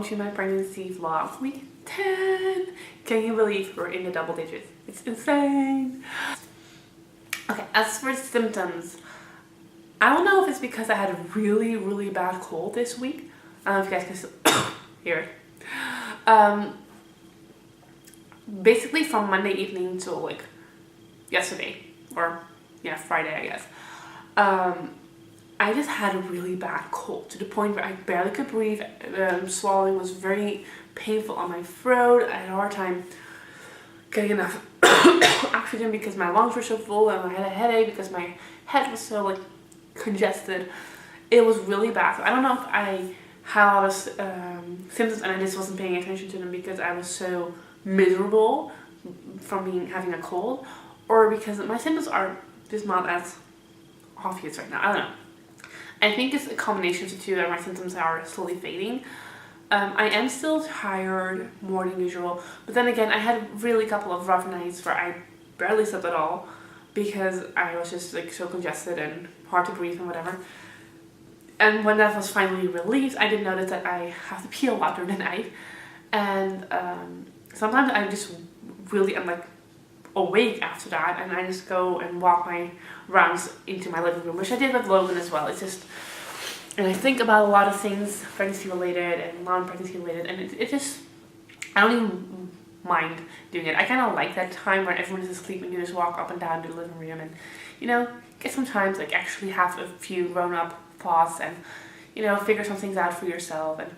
to my pregnancy vlog, week 10. Can you believe we're in the double digits? It's insane. Okay, as for symptoms, I don't know if it's because I had a really, really bad cold this week. I don't know if you guys can hear it. Basically from Monday evening till like yesterday, or yeah, Friday, I guess. I just had a really bad cold to the point where I barely could breathe. Swallowing was very painful on my throat. I had a hard time getting enough oxygen because my lungs were so full, and I had a headache because my head was so like congested. It was really bad. So I don't know if I had a lot of symptoms and I just wasn't paying attention to them because I was so miserable from having a cold, or because my symptoms are just not as obvious right now. I don't know. I think it's a combination of the two that my symptoms are slowly fading. I am still tired more than usual, but then again, I had really a couple of rough nights where I barely slept at all because I was just like so congested and hard to breathe and whatever. And when that was finally relieved, I did notice that I have to pee a lot during the night, and sometimes I just really am like awake after that, and I just go and walk my rounds into my living room, which I did with Logan as well. It's just, and I think about a lot of things pregnancy related and non-pregnancy related, and it just, I don't even mind doing it. I kind of like that time where everyone is asleep and you just walk up and down to the living room and, you know, get some time to like actually have a few grown-up thoughts and, you know, figure some things out for yourself. And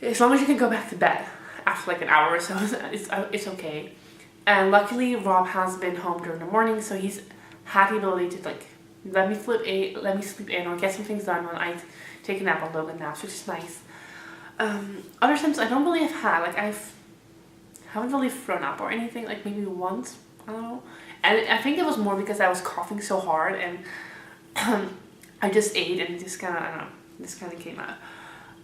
as long as you can go back to bed after like an hour or so, it's okay. And luckily Rob has been home during the morning, so he's had the ability to like let me sleep in or get some things done when I take a nap on Logan naps, which is nice. Other symptoms I don't really have had, like haven't really thrown up or anything, like maybe once, I don't know. And I think it was more because I was coughing so hard and I just ate and it just kind of, I don't know, just kind of came out.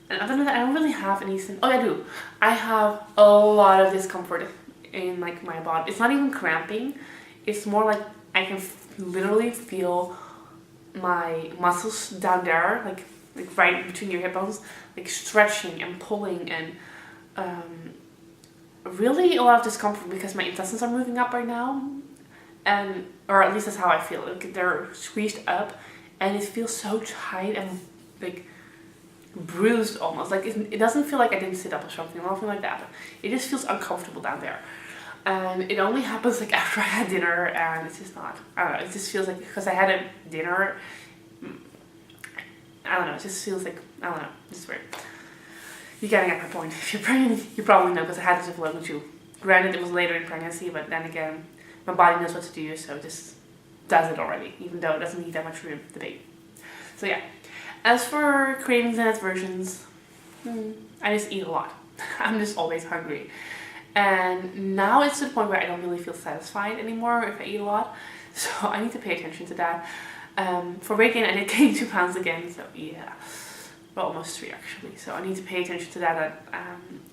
And other than that, I don't really have any symptoms. Oh, I do. I have a lot of discomfort in like my body. It's not even cramping. It's more like I can literally feel my muscles down there, like right between your hip bones, like stretching and pulling, and really a lot of discomfort because my intestines are moving up right now, and or at least that's how I feel. Like they're squeezed up, and it feels so tight and like bruised almost. Like it doesn't feel like I didn't sit up or something, nothing like that. It just feels uncomfortable down there. And it only happens like after I had dinner, and it's just not, I don't know, it just feels like because I had a dinner, I don't know, it just feels like, I don't know, it's weird. You're getting at my point. If you're pregnant, you probably know because I had this with Logan too. Granted, it was later in pregnancy, but then again, my body knows what to do, so it just does it already, even though it doesn't need that much room to baby. So yeah, as for cravings and aversions, I just eat a lot. I'm just always hungry. And now it's to the point where I don't really feel satisfied anymore if I eat a lot. So I need to pay attention to that. For weight gain, I did gain 2 pounds again. So yeah, well, almost 3 actually. So I need to pay attention to that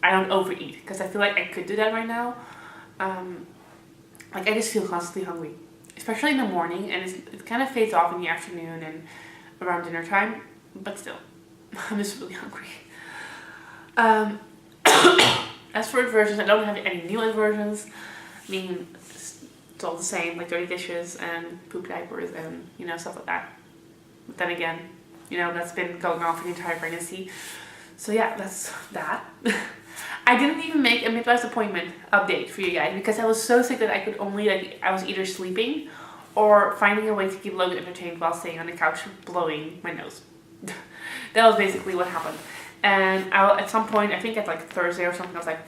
I don't overeat, because I feel like I could do that right now. Like I just feel constantly hungry, especially in the morning, and it kind of fades off in the afternoon and around dinner time. But still, I'm just really hungry. As for aversions, I don't have any new aversions. I mean, it's all the same, like dirty dishes and poop diapers and, you know, stuff like that. But then again, you know, that's been going on for the entire pregnancy. So yeah, that's that. I didn't even make a midwife's appointment update for you guys because I was so sick that I could only, like, I was either sleeping or finding a way to keep Logan entertained while staying on the couch blowing my nose. That was basically what happened. And at some point, I think at like Thursday or something, I was like,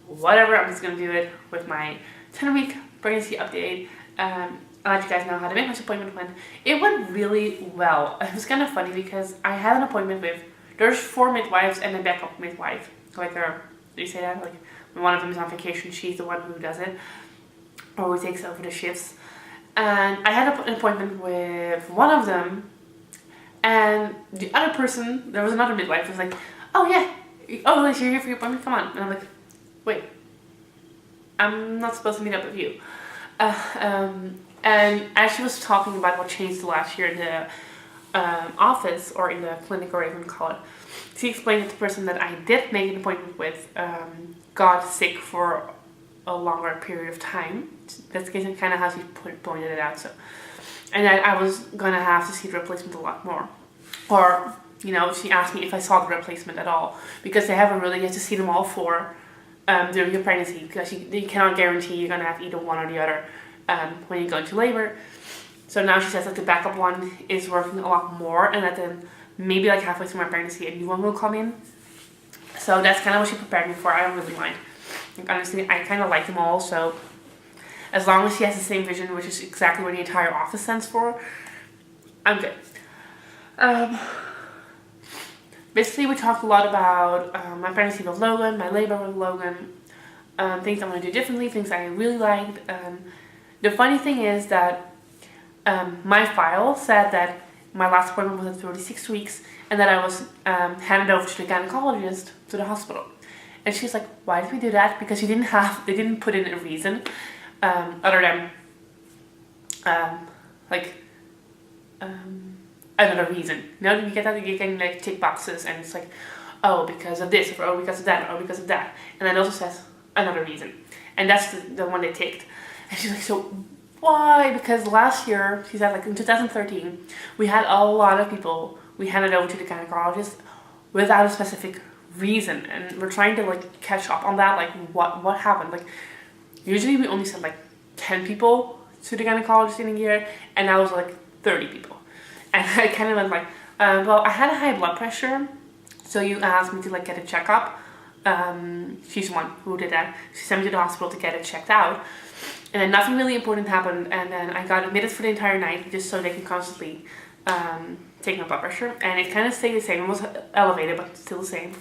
whatever, I'm just going to do it with my 10-week pregnancy update. I'll let you guys know how the midwife's appointment went. It went really well. It was kind of funny because I had an appointment with, there's 4 midwives and a backup midwife. Like, do you say that? Like, when one of them is on vacation, she's the one who does it, or who takes over the shifts. And I had an appointment with one of them, and the other person, there was another midwife, was like, oh yeah, oh Liz, you're here for your appointment, come on. And I'm like, wait, I'm not supposed to meet up with you. And as she was talking about what changed the last year in the office, or in the clinic, or whatever you call it, she explained that the person that I did make an appointment with got sick for a longer period of time. That's kind of how she pointed it out. So, and that I was gonna have to see the replacement a lot more, or she asked me if I saw the replacement at all, because they haven't really, you have to see them all four during your pregnancy, because you cannot guarantee you're gonna have either one or the other when you go into labor. So now she says that the backup one is working a lot more, and that then maybe like halfway through my pregnancy a new one will come in. So that's kind of what she prepared me for. I don't really mind. Like, honestly, I kind of like them all, so as long as she has the same vision, which is exactly what the entire office stands for, I'm good. Basically, we talked a lot about my pregnancy with Logan, my labor with Logan, things I want to do differently, things I really liked. The funny thing is that my file said that my last appointment was at 36 weeks, and that I was handed over to the gynecologist to the hospital. And she's like, why did we do that? Because they didn't put in a reason other than another reason. Now that you get that, you can like tick boxes, and it's like, oh, because of this, or oh, because of that, or because of that. And then it also says another reason. And that's the one they ticked. And she's like, so why? Because last year, she said, like in 2013, we had a lot of people we handed over to the gynecologist without a specific reason. And we're trying to like catch up on that, like what happened. Like usually we only send like 10 people to the gynecologist in a year, and now it was like 30 people. And I kind of went like, well, I had a high blood pressure, so you asked me to like get a checkup. She's the one who did that. She sent me to the hospital to get it checked out, and then nothing really important happened. And then I got admitted for the entire night, just so they can constantly take my blood pressure, and it kind of stayed the same. It was elevated, but still the same.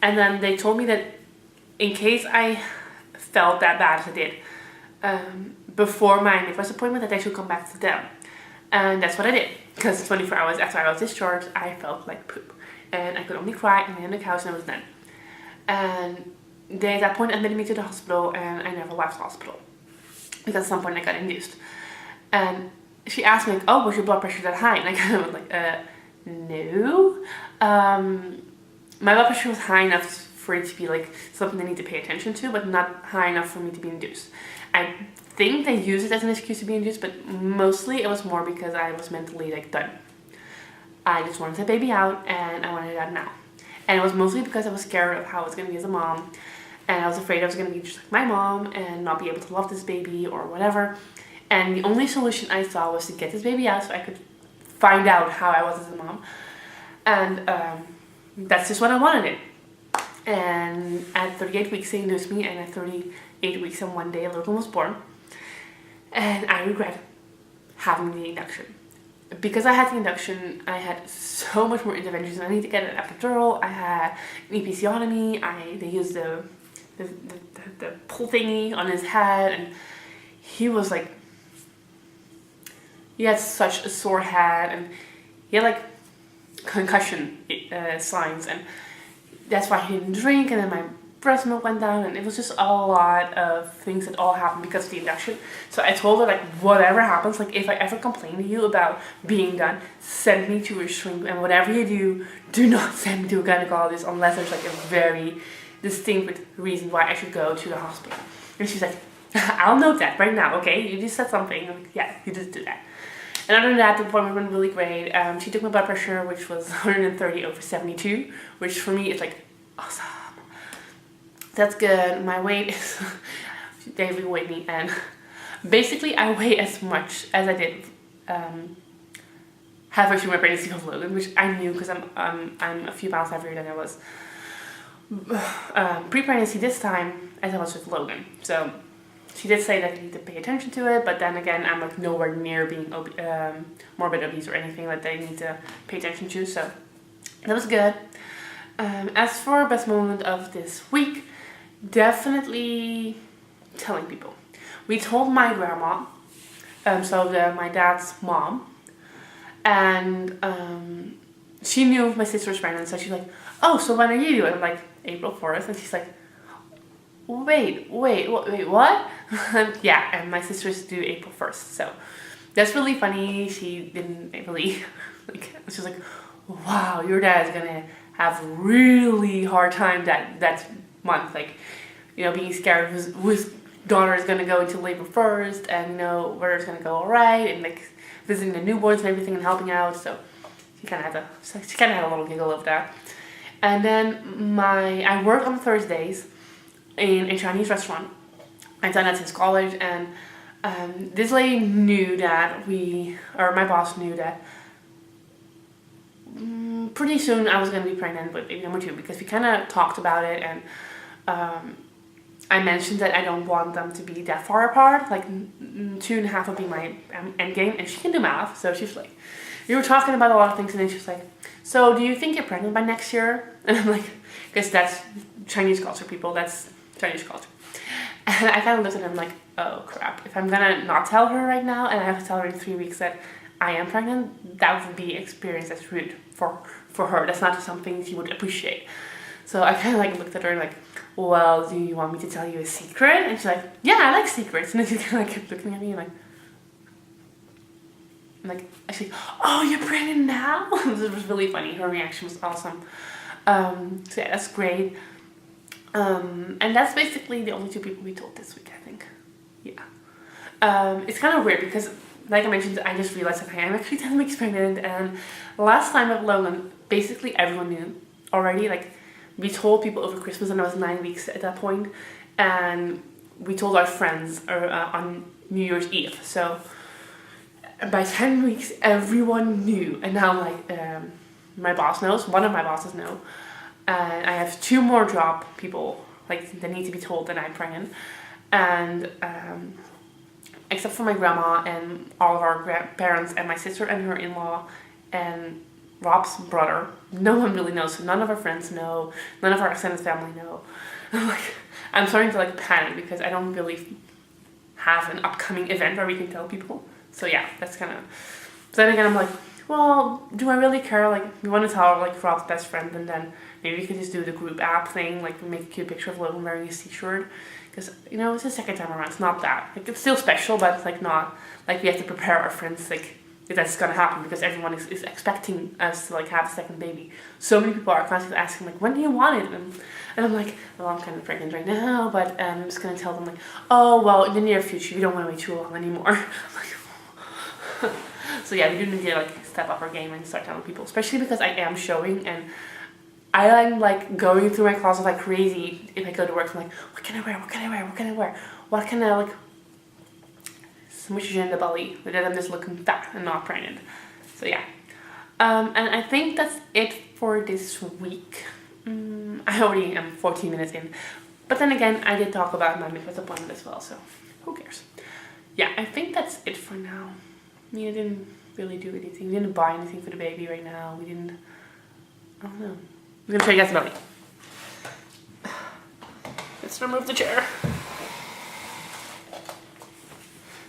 And then they told me that in case I felt that bad as I did before my midwife appointment, that I should come back to them. And that's what I did, because 24 hours after I was discharged, I felt like poop, and I could only cry and lay on the couch, and I was done. And they at that point admitted me to the hospital, and I never left the hospital, because at some point I got induced. And she asked me, like, oh, was your blood pressure that high? And I kind of was like, no. My blood pressure was high enough for it to be like something they need to pay attention to, but not high enough for me to be induced. I think they use it as an excuse to be induced, but mostly it was more because I was mentally like done. I just wanted the baby out, and I wanted it out now. And it was mostly because I was scared of how I was going to be as a mom, and I was afraid I was going to be just like my mom and not be able to love this baby or whatever. And the only solution I saw was to get this baby out so I could find out how I was as a mom. And that's just what I wanted it. And at 38 weeks they induced me, and at 38 weeks and 1 day Logan was born. And I regret having the induction. Because I had the induction, I had so much more interventions. I need to get an epidural, I had an episiotomy, they used the pull thingy on his head, and he was like, he had such a sore head, and he had like concussion signs, and that's why he didn't drink. And then my breast milk went down, and it was just a lot of things that all happened because of the induction. So I told her, like, whatever happens, like if I ever complain to you about being done, send me to a shrink, and whatever you do not send me to a gynecologist unless there's like a very distinct reason why I should go to the hospital. And she's like, I'll note that right now, okay? You just said something. I'm like, yeah, you just do that. And other than that, the appointment went really great. She took my blood pressure, which was 130/72, which for me is like awesome. That's good. My weight is, they reweighed me, and basically I weigh as much as I did halfway through my pregnancy with Logan, which I knew because I'm a few pounds heavier than I was pre-pregnancy this time as I was with Logan. So she did say that I need to pay attention to it, but then again, I'm like nowhere near being morbid obese or anything that they need to pay attention to, so that was good. As for best moment of this week, definitely telling people. We told my grandma, my dad's mom, and she knew my sister was pregnant, so she's like, oh, so when are you doing? I'm like, April 4th, and she's like, wait, what? Yeah, and my sister's due April 1st, so that's really funny. She didn't really Like, she's like, wow, your dad's gonna have a really hard time that month. Like, you know, being scared whose daughter is gonna go into labor first, and you know whether it's gonna go all right, and like visiting the newborns and everything and helping out. So she kind of had a little giggle of that. And then I work on Thursdays in a Chinese restaurant. I've done that since college, and this lady knew that my boss knew that pretty soon I was going to be pregnant with baby number 2, because we kind of talked about it, and I mentioned that I don't want them to be that far apart, like 2.5 would be my end game, and she can do math, so she's like, we were talking about a lot of things, and then she's like, so do you think you're pregnant by next year? And I'm like, because that's Chinese culture, people, that's Chinese culture. And I kind of looked at him like, oh crap, if I'm gonna not tell her right now, and I have to tell her in 3 weeks that I am pregnant, that would be experienced as rude for her. That's not something she would appreciate. So I kind of like looked at her and like, well, do you want me to tell you a secret? And she's like, yeah, I like secrets. And then she kind of like kept looking at me and like, she's like, oh, you're pregnant now? It was really funny. Her reaction was awesome. So yeah, that's great. And that's basically the only 2 people we told this week, I think. Yeah. It's kind of weird because, like I mentioned, I just realized that I am actually 10 weeks pregnant, and last time with Logan, basically everyone knew already. Like, we told people over Christmas, and I was 9 weeks at that point, and we told our friends on New Year's Eve. So by 10 weeks, everyone knew, and now like my boss knows, one of my bosses know, and I have 2 more job people like that need to be told that I'm pregnant, and except for my grandma and all of our grandparents and my sister and her in-law and Rob's brother, no one really knows. So none of our friends know, none of our extended family know. I'm starting to like panic because I don't really have an upcoming event where we can tell people. So yeah, that's kind of. So then again, I'm like, well, do I really care? Like, we want to tell like Rob's best friend, and then maybe we could just do the group app thing, like make a cute picture of Logan wearing his t-shirt. Because, you know, it's the second time around. It's not that. Like, it's still special, but it's like not like we have to prepare our friends like if that's gonna happen, because everyone is expecting us to like have a second baby. So many people are constantly asking like, when do you want it? And I'm like, well, I'm kind of pregnant right now, but I'm just gonna tell them like, oh well, in the near future we don't want to wait too long anymore. So yeah, we do need to like step up our game and start telling people, especially because I am showing, and I am like going through my closet like crazy if I go to work. I'm like, what can I wear? What can I wear? What can I wear? What can I like? So much in the belly that I'm just looking fat and not pregnant. So yeah, and I think that's it for this week. I already am 14 minutes in, but then again, I did talk about my midwife appointment as well, so who cares? Yeah, I think that's it for now. I mean, I didn't really do anything. We didn't buy anything for the baby right now. We didn't. I don't know. I'm gonna show you guys the belly. Let's remove the chair.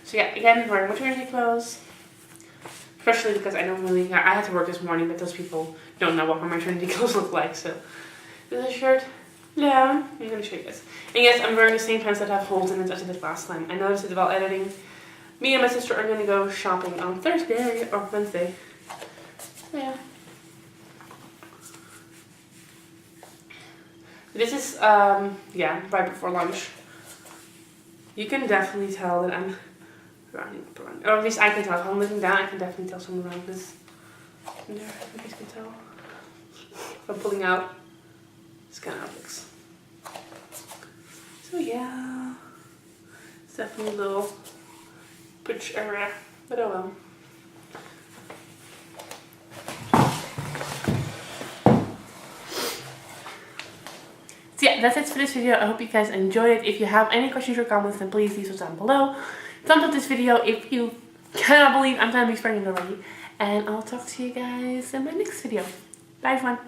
So yeah, again, wearing maternity clothes. Especially because I don't really, I had to work this morning, but those people don't know what my maternity clothes look like, so. This is a shirt. Yeah, I'm gonna show you guys. And yes, I'm wearing the same pants that have holes in it as I did last time. I noticed it while editing. Me and my sister are gonna go shopping on Thursday or Wednesday. So yeah. This is, yeah, right before lunch. You can definitely tell that I'm running up around. Or at least I can tell. If I'm looking down, I can definitely tell some around this. There, you guys can tell. If I'm pulling out, this kind of looks. So yeah, it's definitely a little butch area, but oh well. So yeah, that's it for this video. I hope you guys enjoyed it. If you have any questions or comments, then please leave those down below. Thumbs up this video if you cannot believe I'm 10 weeks pregnant already. And I'll talk to you guys in my next video. Bye everyone.